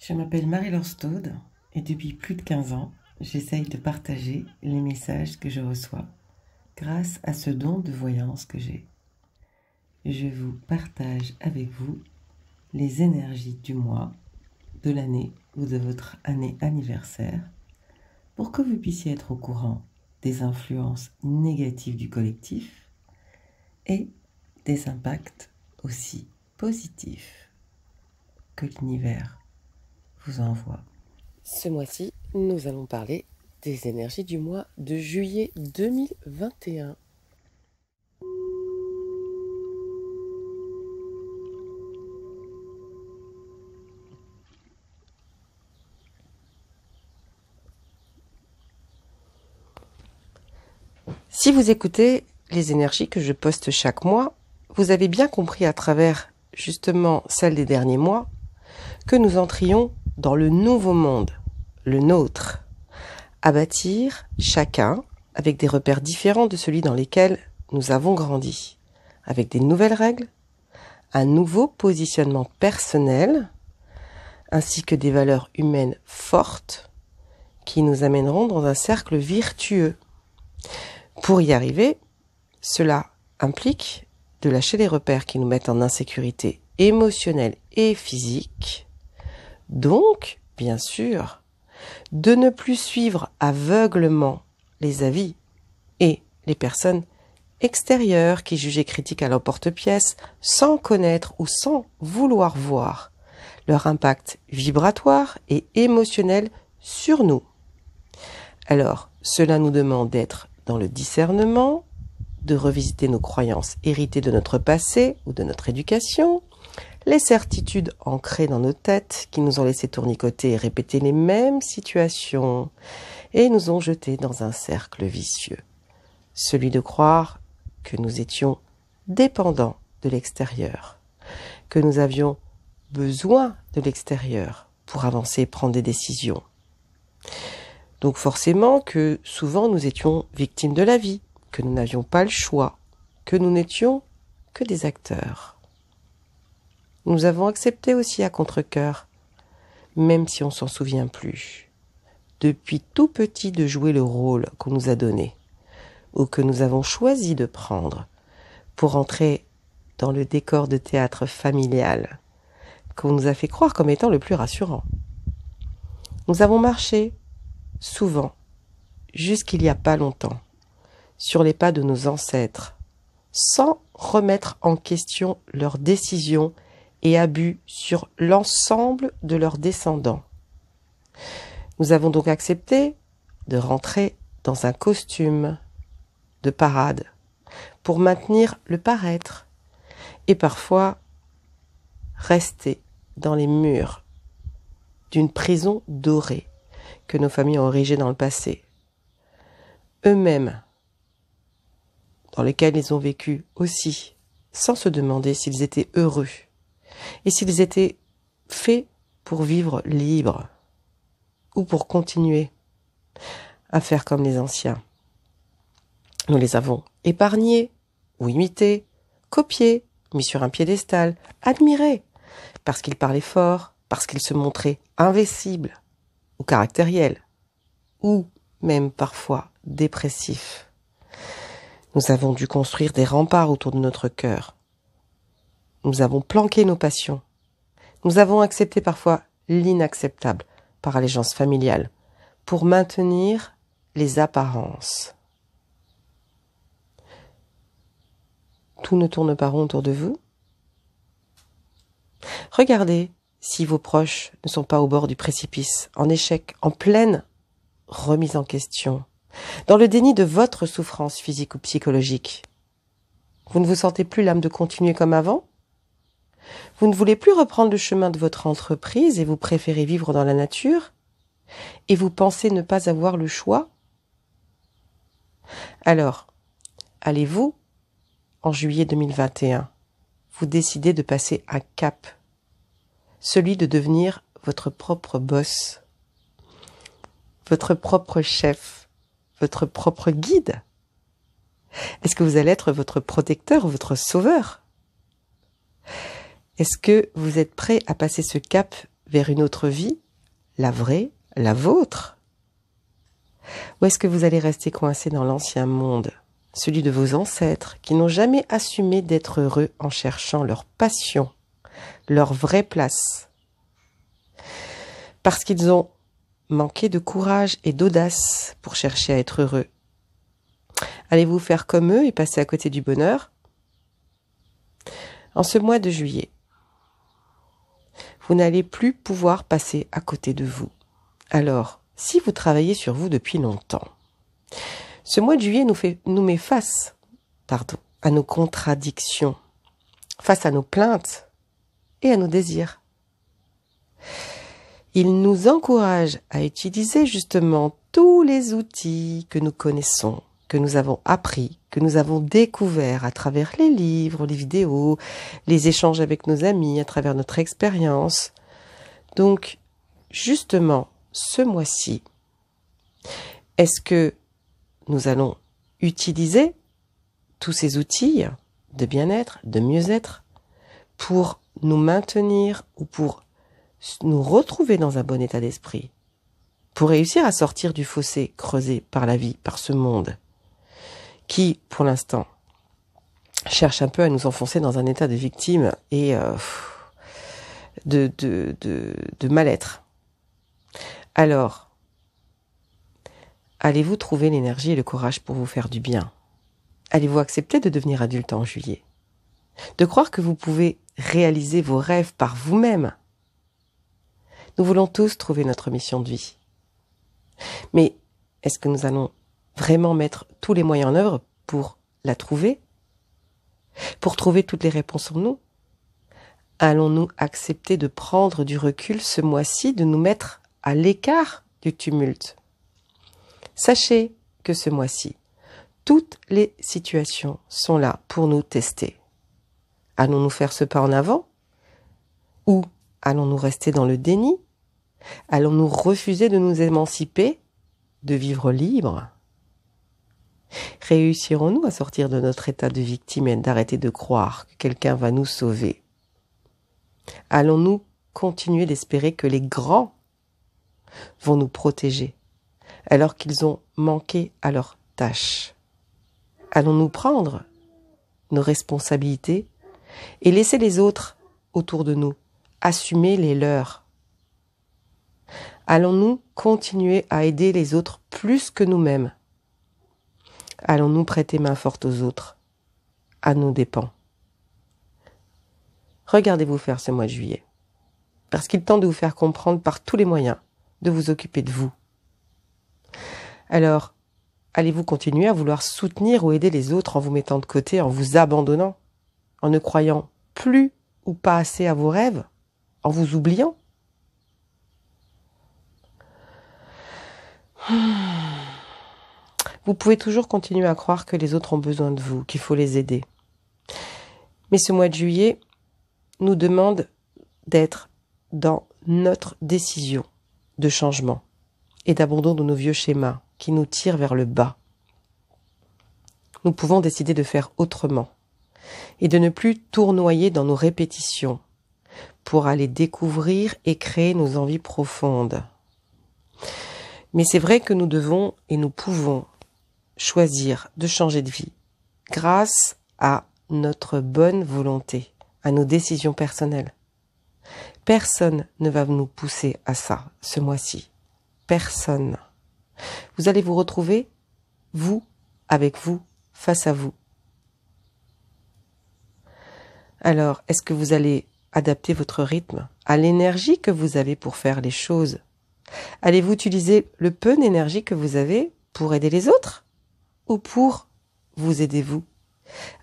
Je m'appelle Marie-Laure Staude et depuis plus de 15 ans, j'essaye de partager les messages que je reçois grâce à ce don de voyance que j'ai. Je vous partage avec vous les énergies du mois, de l'année ou de votre année anniversaire pour que vous puissiez être au courant des influences négatives du collectif et des impacts aussi positifs que l'univers vous envoie. Ce mois-ci, nous allons parler des énergies du mois de juillet 2021. Si vous écoutez les énergies que je poste chaque mois, vous avez bien compris à travers justement celles des derniers mois que nous entrions dans le nouveau monde, le nôtre, à bâtir chacun avec des repères différents de celui dans lesquels nous avons grandi, avec des nouvelles règles, un nouveau positionnement personnel, ainsi que des valeurs humaines fortes qui nous amèneront dans un cercle vertueux. Pour y arriver, cela implique de lâcher les repères qui nous mettent en insécurité émotionnelle et physique. Donc, bien sûr, de ne plus suivre aveuglement les avis et les personnes extérieures qui jugent et critiquent à l'emporte-pièce sans connaître ou sans vouloir voir leur impact vibratoire et émotionnel sur nous. Alors, cela nous demande d'être dans le discernement, de revisiter nos croyances héritées de notre passé ou de notre éducation, les certitudes ancrées dans nos têtes qui nous ont laissé tournicoter et répéter les mêmes situations et nous ont jetés dans un cercle vicieux. Celui de croire que nous étions dépendants de l'extérieur, que nous avions besoin de l'extérieur pour avancer et prendre des décisions. Donc forcément que souvent nous étions victimes de la vie, que nous n'avions pas le choix, que nous n'étions que des acteurs. Nous avons accepté aussi à contre-cœur, même si on s'en souvient plus, depuis tout petit de jouer le rôle qu'on nous a donné, ou que nous avons choisi de prendre, pour entrer dans le décor de théâtre familial, qu'on nous a fait croire comme étant le plus rassurant. Nous avons marché, souvent, jusqu'il n'y a pas longtemps, sur les pas de nos ancêtres, sans remettre en question leurs décisions et abus sur l'ensemble de leurs descendants. Nous avons donc accepté de rentrer dans un costume de parade pour maintenir le paraître et parfois rester dans les murs d'une prison dorée que nos familles ont érigée dans le passé. Eux-mêmes, dans lesquels ils ont vécu aussi, sans se demander s'ils étaient heureux et s'ils étaient faits pour vivre libres ou pour continuer à faire comme les anciens. Nous les avons épargnés ou imités, copiés, mis sur un piédestal, admirés, parce qu'ils parlaient fort, parce qu'ils se montraient invincibles ou caractériels, ou même parfois dépressifs. Nous avons dû construire des remparts autour de notre cœur. Nous avons planqué nos passions. Nous avons accepté parfois l'inacceptable par allégeance familiale pour maintenir les apparences. Tout ne tourne pas rond autour de vous. Regardez si vos proches ne sont pas au bord du précipice, en échec, en pleine remise en question, dans le déni de votre souffrance physique ou psychologique. Vous ne vous sentez plus l'âme de continuer comme avant ? Vous ne voulez plus reprendre le chemin de votre entreprise et vous préférez vivre dans la nature ? Et vous pensez ne pas avoir le choix ? Alors, allez-vous, en juillet 2021, vous décider de passer un cap, celui de devenir votre propre boss, votre propre chef, votre propre guide? Est-ce que vous allez être votre protecteur, votre sauveur? Est-ce que vous êtes prêt à passer ce cap vers une autre vie, la vraie, la vôtre? Ou est-ce que vous allez rester coincé dans l'ancien monde, celui de vos ancêtres qui n'ont jamais assumé d'être heureux en cherchant leur passion, leur vraie place? Parce qu'ils ont manqué de courage et d'audace pour chercher à être heureux. Allez-vous faire comme eux et passer à côté du bonheur? En ce mois de juillet, vous n'allez plus pouvoir passer à côté de vous. Alors, si vous travaillez sur vous depuis longtemps, ce mois de juillet nous met face à nos contradictions, face à nos plaintes et à nos désirs. Il nous encourage à utiliser justement tous les outils que nous connaissons, que nous avons appris, que nous avons découverts à travers les livres, les vidéos, les échanges avec nos amis, à travers notre expérience. Donc, justement, ce mois-ci, est-ce que nous allons utiliser tous ces outils de bien-être, de mieux-être, pour nous maintenir ou pour nous retrouver dans un bon état d'esprit, pour réussir à sortir du fossé creusé par la vie, par ce monde, qui, pour l'instant, cherche un peu à nous enfoncer dans un état de victime et de mal-être. Alors, allez-vous trouver l'énergie et le courage pour vous faire du bien? Allez-vous accepter de devenir adulte en juillet? De croire que vous pouvez réaliser vos rêves par vous-même? Nous voulons tous trouver notre mission de vie. Mais est-ce que nous allons vraiment mettre tous les moyens en œuvre pour la trouver? Pour trouver toutes les réponses en nous? Allons-nous accepter de prendre du recul ce mois-ci, de nous mettre à l'écart du tumulte? Sachez que ce mois-ci, toutes les situations sont là pour nous tester. Allons-nous faire ce pas en avant? Ou allons-nous rester dans le déni? Allons-nous refuser de nous émanciper, de vivre libre? Réussirons-nous à sortir de notre état de victime et d'arrêter de croire que quelqu'un va nous sauver? Allons-nous continuer d'espérer que les grands vont nous protéger alors qu'ils ont manqué à leur tâche? Allons-nous prendre nos responsabilités et laisser les autres autour de nous assumer les leurs? Allons-nous continuer à aider les autres plus que nous-mêmes? Allons-nous prêter main forte aux autres, à nos dépens? Regardez-vous faire ce mois de juillet, parce qu'il tente de vous faire comprendre par tous les moyens de vous occuper de vous. Alors, allez-vous continuer à vouloir soutenir ou aider les autres en vous mettant de côté, en vous abandonnant, en ne croyant plus ou pas assez à vos rêves, en vous oubliant? Vous pouvez toujours continuer à croire que les autres ont besoin de vous, qu'il faut les aider. Mais ce mois de juillet nous demande d'être dans notre décision de changement et d'abandon de nos vieux schémas qui nous tirent vers le bas. Nous pouvons décider de faire autrement et de ne plus tournoyer dans nos répétitions pour aller découvrir et créer nos envies profondes. Mais c'est vrai que nous devons et nous pouvons choisir de changer de vie grâce à notre bonne volonté, à nos décisions personnelles. Personne ne va nous pousser à ça ce mois-ci. Personne. Vous allez vous retrouver, vous, avec vous, face à vous. Alors, est-ce que vous allez adapter votre rythme à l'énergie que vous avez pour faire les choses? Allez-vous utiliser le peu d'énergie que vous avez pour aider les autres ou pour vous aider vous?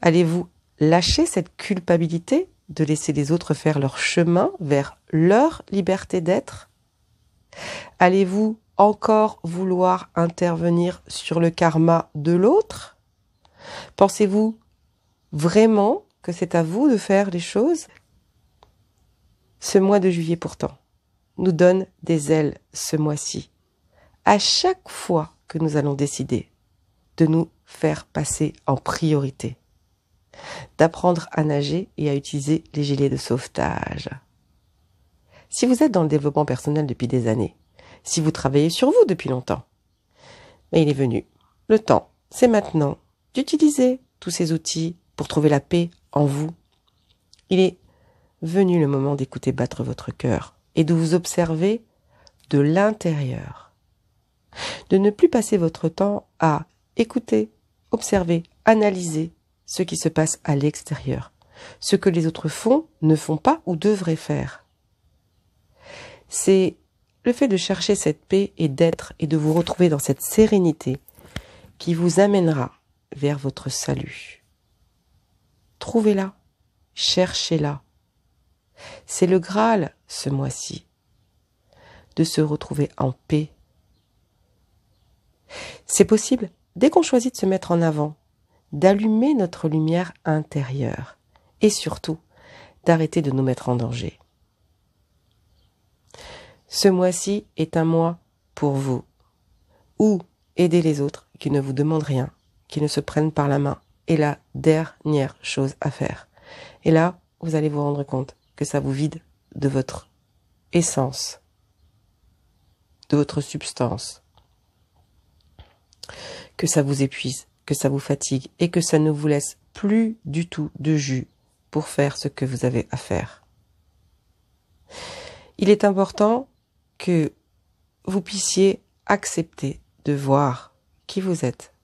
Allez-vous lâcher cette culpabilité de laisser les autres faire leur chemin vers leur liberté d'être? Allez-vous encore vouloir intervenir sur le karma de l'autre? Pensez-vous vraiment que c'est à vous de faire les choses? Ce mois de juillet pourtant nous donne des ailes ce mois-ci. À chaque fois que nous allons décider de nous faire passer en priorité, d'apprendre à nager et à utiliser les gilets de sauvetage. Si vous êtes dans le développement personnel depuis des années, si vous travaillez sur vous depuis longtemps, mais il est venu. Le temps, c'est maintenant d'utiliser tous ces outils pour trouver la paix en vous. Il est venu le moment d'écouter battre votre cœur et de vous observer de l'intérieur. De ne plus passer votre temps à écouter, observer, analyser ce qui se passe à l'extérieur, ce que les autres font, ne font pas ou devraient faire. C'est le fait de chercher cette paix et d'être et de vous retrouver dans cette sérénité qui vous amènera vers votre salut. Trouvez-la, cherchez-la. C'est le Graal ce mois-ci, de se retrouver en paix. C'est possible, dès qu'on choisit de se mettre en avant, d'allumer notre lumière intérieure et surtout d'arrêter de nous mettre en danger. Ce mois-ci est un mois pour vous, où aider les autres qui ne vous demandent rien, qui ne se prennent par la main, est la dernière chose à faire. Et là, vous allez vous rendre compte que ça vous vide de votre essence, de votre substance, que ça vous épuise, que ça vous fatigue et que ça ne vous laisse plus du tout de jus pour faire ce que vous avez à faire. Il est important que vous puissiez accepter de voir qui vous êtes,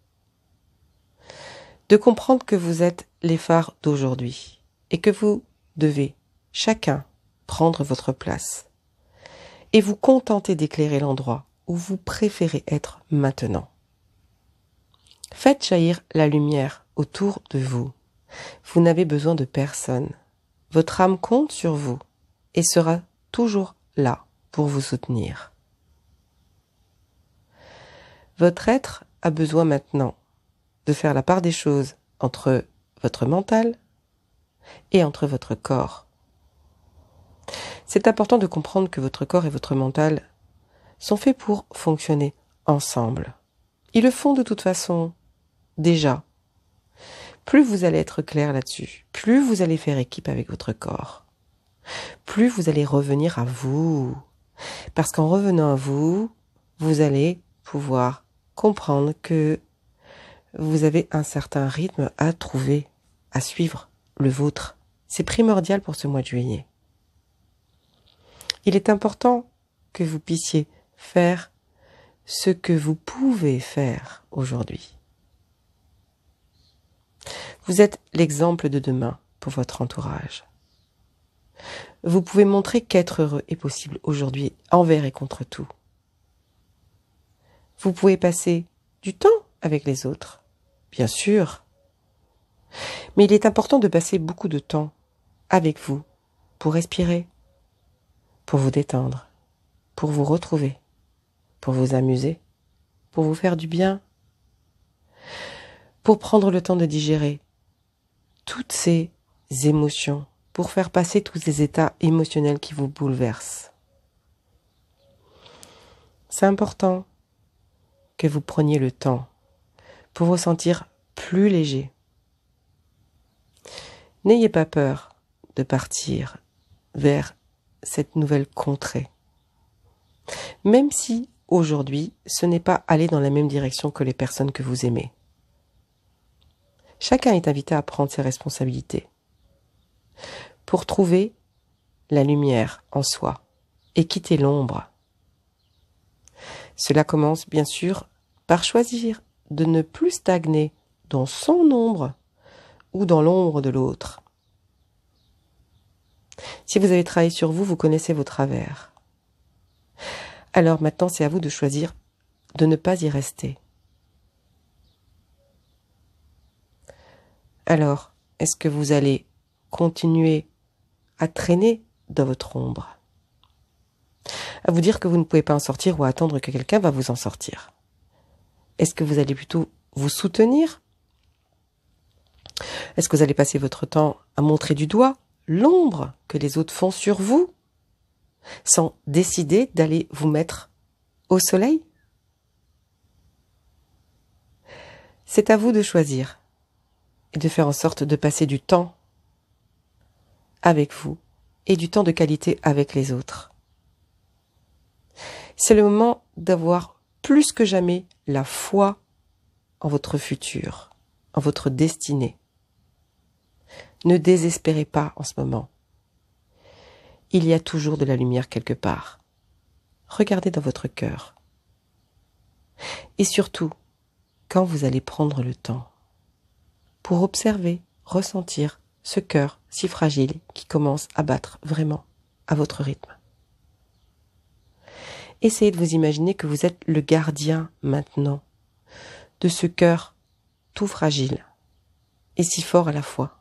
de comprendre que vous êtes les phares d'aujourd'hui et que vous devez chacun prendre votre place et vous contenter d'éclairer l'endroit où vous préférez être maintenant. Faites jaillir la lumière autour de vous. Vous n'avez besoin de personne. Votre âme compte sur vous et sera toujours là pour vous soutenir. Votre être a besoin maintenant de faire la part des choses entre votre mental et entre votre corps. C'est important de comprendre que votre corps et votre mental sont faits pour fonctionner ensemble. Ils le font de toute façon déjà. Plus vous allez être clair là-dessus, plus vous allez faire équipe avec votre corps, plus vous allez revenir à vous. Parce qu'en revenant à vous, vous allez pouvoir comprendre que vous avez un certain rythme à trouver, à suivre, le vôtre. C'est primordial pour ce mois de juillet. Il est important que vous puissiez faire ce que vous pouvez faire aujourd'hui. Vous êtes l'exemple de demain pour votre entourage. Vous pouvez montrer qu'être heureux est possible aujourd'hui envers et contre tout. Vous pouvez passer du temps avec les autres, bien sûr. Mais il est important de passer beaucoup de temps avec vous pour respirer, pour vous détendre, pour vous retrouver, pour vous amuser, pour vous faire du bien, pour prendre le temps de digérer toutes ces émotions, pour faire passer tous ces états émotionnels qui vous bouleversent. C'est important que vous preniez le temps pour vous sentir plus léger. N'ayez pas peur de partir vers cette nouvelle contrée. Même si, aujourd'hui, ce n'est pas aller dans la même direction que les personnes que vous aimez. Chacun est invité à prendre ses responsabilités pour trouver la lumière en soi et quitter l'ombre. Cela commence bien sûr par choisir de ne plus stagner dans son ombre ou dans l'ombre de l'autre. Si vous avez travaillé sur vous, vous connaissez vos travers. Alors maintenant, c'est à vous de choisir de ne pas y rester. Alors, est-ce que vous allez continuer à traîner dans votre ombre? À vous dire que vous ne pouvez pas en sortir ou à attendre que quelqu'un va vous en sortir? Est-ce que vous allez plutôt vous soutenir? Est-ce que vous allez passer votre temps à montrer du doigt l'ombre que les autres font sur vous, sans décider d'aller vous mettre au soleil? C'est à vous de choisir et de faire en sorte de passer du temps avec vous et du temps de qualité avec les autres. C'est le moment d'avoir plus que jamais la foi en votre futur, en votre destinée. Ne désespérez pas en ce moment. Il y a toujours de la lumière quelque part. Regardez dans votre cœur. Et surtout, quand vous allez prendre le temps pour observer, ressentir ce cœur si fragile qui commence à battre vraiment à votre rythme. Essayez de vous imaginer que vous êtes le gardien maintenant de ce cœur tout fragile et si fort à la fois.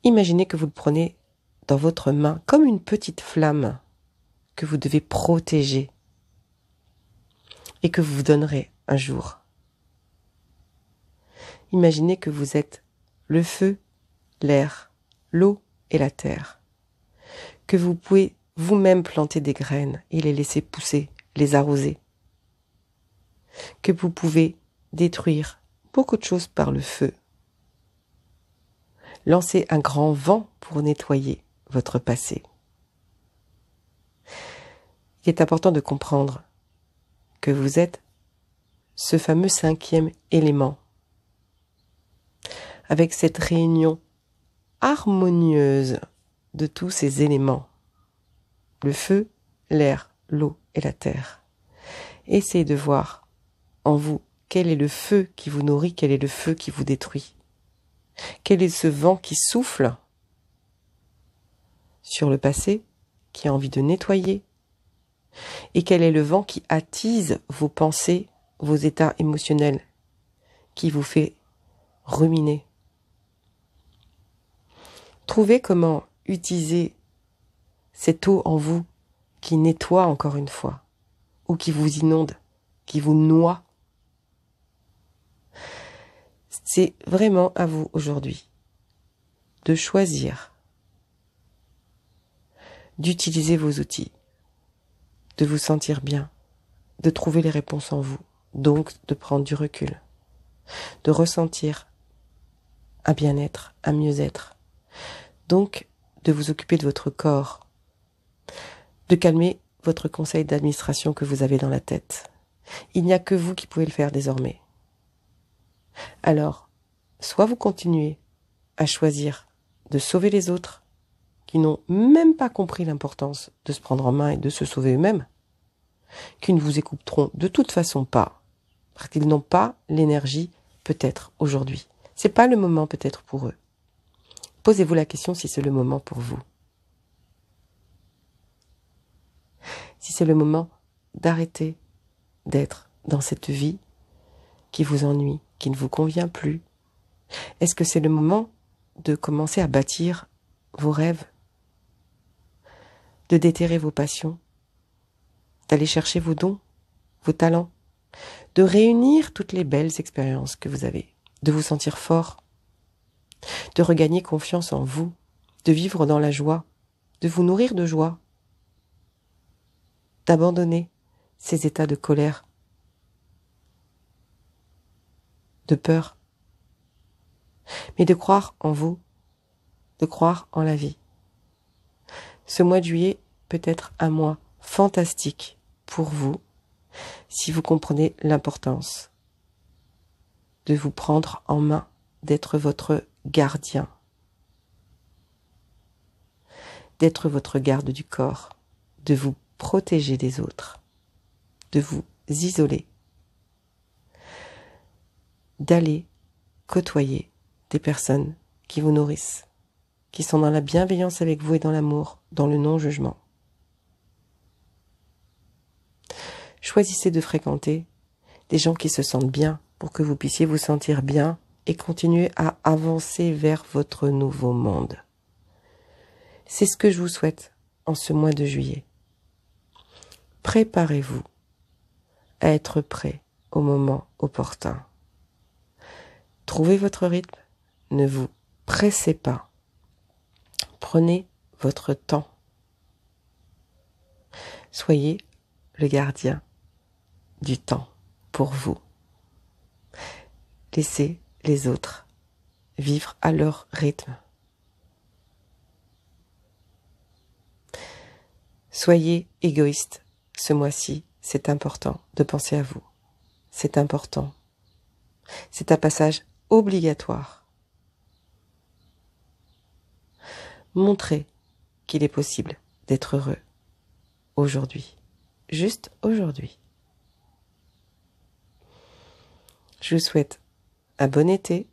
Imaginez que vous le prenez dans votre main comme une petite flamme que vous devez protéger et que vous vous donnerez un jour. Imaginez que vous êtes le feu, l'air, l'eau et la terre, que vous pouvez vous-même planter des graines et les laisser pousser, les arroser, que vous pouvez détruire beaucoup de choses par le feu, lancer un grand vent pour nettoyer votre passé. Il est important de comprendre que vous êtes ce fameux 5e élément, avec cette réunion harmonieuse de tous ces éléments, le feu, l'air, l'eau et la terre. Essayez de voir en vous quel est le feu qui vous nourrit, quel est le feu qui vous détruit. Quel est ce vent qui souffle sur le passé, qui a envie de nettoyer? Et quel est le vent qui attise vos pensées, vos états émotionnels, qui vous fait ruminer? Trouvez comment utiliser cette eau en vous qui nettoie encore une fois, ou qui vous inonde, qui vous noie. C'est vraiment à vous aujourd'hui de choisir, d'utiliser vos outils, de vous sentir bien, de trouver les réponses en vous, donc de prendre du recul, de ressentir un bien-être, un mieux-être, donc de vous occuper de votre corps, de calmer votre conseil d'administration que vous avez dans la tête. Il n'y a que vous qui pouvez le faire désormais. Alors, soit vous continuez à choisir de sauver les autres qui n'ont même pas compris l'importance de se prendre en main et de se sauver eux-mêmes, qui ne vous écouteront de toute façon pas, parce qu'ils n'ont pas l'énergie peut-être aujourd'hui. C'est pas le moment peut-être pour eux. Posez-vous la question si c'est le moment pour vous. Si c'est le moment d'arrêter d'être dans cette vie qui vous ennuie, qui ne vous convient plus. Est-ce que c'est le moment de commencer à bâtir vos rêves, de déterrer vos passions, d'aller chercher vos dons, vos talents, de réunir toutes les belles expériences que vous avez, de vous sentir fort, de regagner confiance en vous, de vivre dans la joie, de vous nourrir de joie, d'abandonner ces états de colère, de peur, mais de croire en vous, de croire en la vie. Ce mois de juillet peut être un mois fantastique pour vous si vous comprenez l'importance de vous prendre en main, d'être votre gardien, d'être votre garde du corps, de vous protéger des autres, de vous isoler, d'aller côtoyer des personnes qui vous nourrissent, qui sont dans la bienveillance avec vous et dans l'amour, dans le non-jugement. Choisissez de fréquenter des gens qui se sentent bien pour que vous puissiez vous sentir bien et continuer à avancer vers votre nouveau monde. C'est ce que je vous souhaite en ce mois de juillet. Préparez-vous à être prêt au moment opportun. Trouvez votre rythme, ne vous pressez pas. Prenez votre temps. Soyez le gardien du temps pour vous. Laissez les autres vivre à leur rythme. Soyez égoïste ce mois-ci, c'est important de penser à vous. C'est important. C'est un passage obligatoire. Montrez qu'il est possible d'être heureux aujourd'hui, juste aujourd'hui. Je vous souhaite un bon été.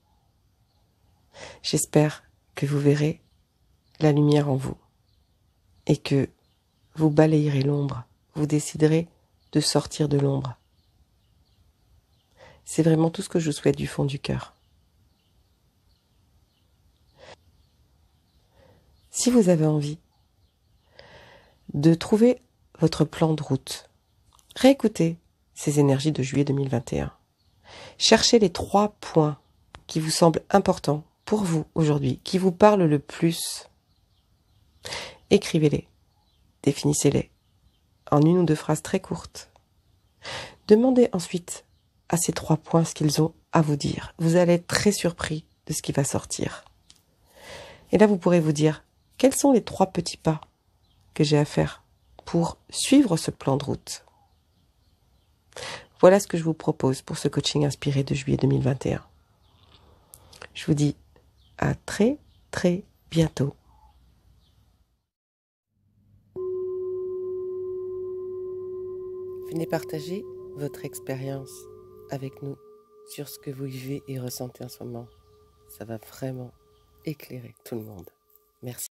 J'espère que vous verrez la lumière en vous et que vous balayerez l'ombre, vous déciderez de sortir de l'ombre. C'est vraiment tout ce que je vous souhaite du fond du cœur. Si vous avez envie de trouver votre plan de route, réécoutez ces énergies de juillet 2021. Cherchez les 3 points qui vous semblent importants pour vous aujourd'hui, qui vous parlent le plus. Écrivez-les, définissez-les en 1 ou 2 phrases très courtes. Demandez ensuite à ces 3 points ce qu'ils ont à vous dire. Vous allez être très surpris de ce qui va sortir. Et là, vous pourrez vous dire, quels sont les 3 petits pas que j'ai à faire pour suivre ce plan de route? Voilà ce que je vous propose pour ce coaching inspiré de juillet 2021. Je vous dis à très très bientôt. Venez partager votre expérience avec nous sur ce que vous vivez et ressentez en ce moment. Ça va vraiment éclairer tout le monde. Merci.